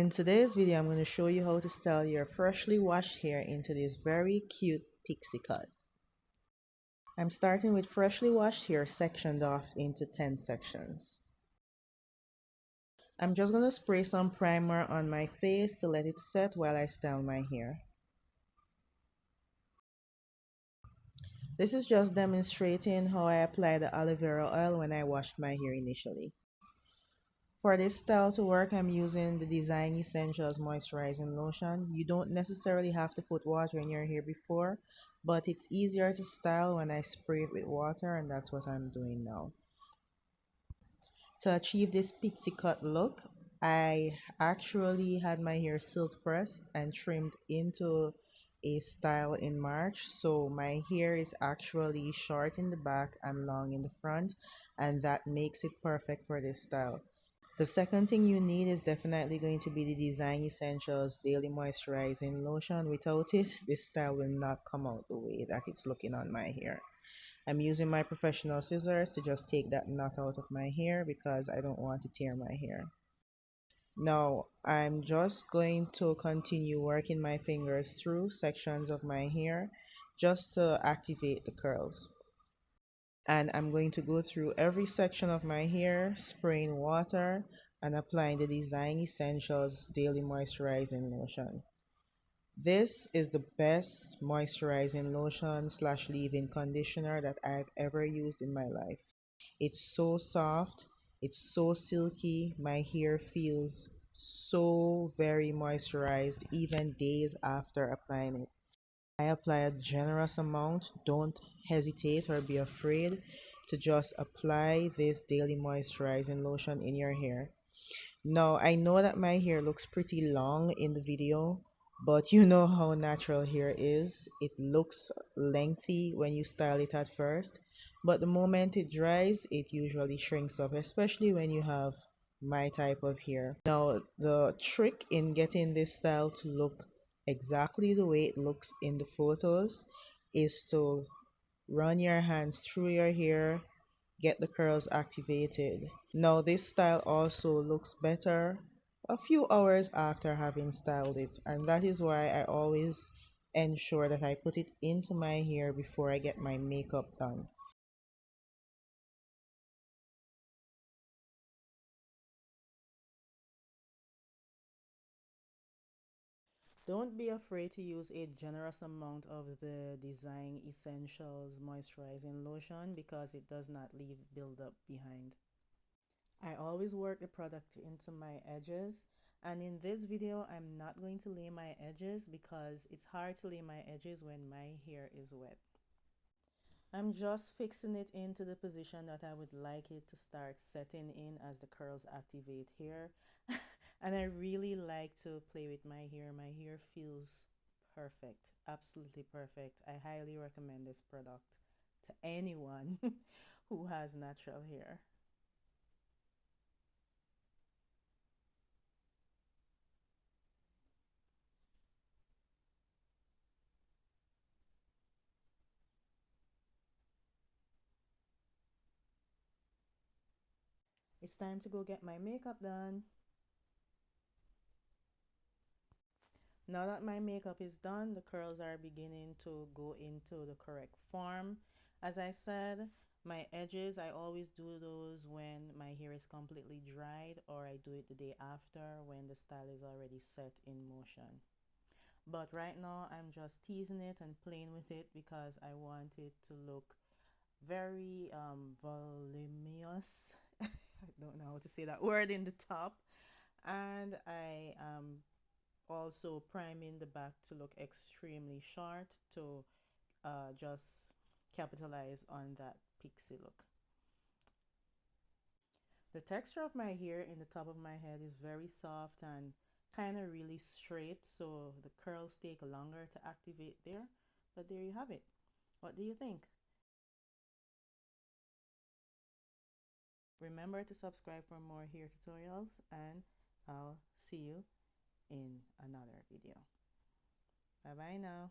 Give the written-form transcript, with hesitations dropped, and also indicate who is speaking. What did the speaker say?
Speaker 1: In today's video, I'm going to show you how to style your freshly washed hair into this very cute pixie cut. I'm starting with freshly washed hair sectioned off into 10 sections. I'm just going to spray some primer on my face to let it set while I style my hair. This is just demonstrating how I apply the aloe vera oil when I washed my hair initially. For this style to work, I'm using the Design Essentials Moisturizing Lotion. You don't necessarily have to put water in your hair before, but it's easier to style when I spray it with water, and that's what I'm doing now. To achieve this pixie cut look, I actually had my hair silk pressed and trimmed into a style in March, so my hair is actually short in the back and long in the front, and that makes it perfect for this style. The second thing you need is definitely going to be the Design Essentials Daily Moisturizing Lotion. Without it, this style will not come out the way that it's looking on my hair. I'm using my professional scissors to just take that knot out of my hair because I don't want to tear my hair. Now, I'm just going to continue working my fingers through sections of my hair just to activate the curls. And I'm going to go through every section of my hair, spraying water and applying the Design Essentials Daily Moisturizing Lotion. This is the best moisturizing lotion / leave-in conditioner that I've ever used in my life. It's so soft, it's so silky, my hair feels so very moisturized even days after applying it. I apply a generous amount. Don't hesitate or be afraid to just apply this daily moisturizing lotion in your hair. Now, I know that my hair looks pretty long in the video, but you know how natural hair is. It looks lengthy when you style it at first, but the moment it dries, it usually shrinks up, especially when you have my type of hair. Now, the trick in getting this style to look exactly the way it looks in the photos is to run your hands through your hair, get the curls activated. Now this style also looks better a few hours after having styled it, and that is why I always ensure that I put it into my hair before I get my makeup done. Don't be afraid to use a generous amount of the Design Essentials Moisturizing Lotion because it does not leave buildup behind. I always work the product into my edges, and in this video I'm not going to lay my edges because it's hard to lay my edges when my hair is wet. I'm just fixing it into the position that I would like it to start setting in as the curls activate here. And I really like to play with my hair. My hair feels perfect, absolutely perfect. I highly recommend this product to anyone who has natural hair. It's time to go get my makeup done. Now that my makeup is done, the curls are beginning to go into the correct form. As I said, my edges, I always do those when my hair is completely dried, or I do it the day after when the style is already set in motion. But right now, I'm just teasing it and playing with it because I want it to look very voluminous. I don't know how to say that word in the top. And I am also priming the back to look extremely short to just capitalize on that pixie look. The texture of my hair in the top of my head is very soft and kind of really straight, so the curls take longer to activate there. But there you have it. What do you think? Remember to subscribe for more hair tutorials, and I'll see you in another video. Bye bye now.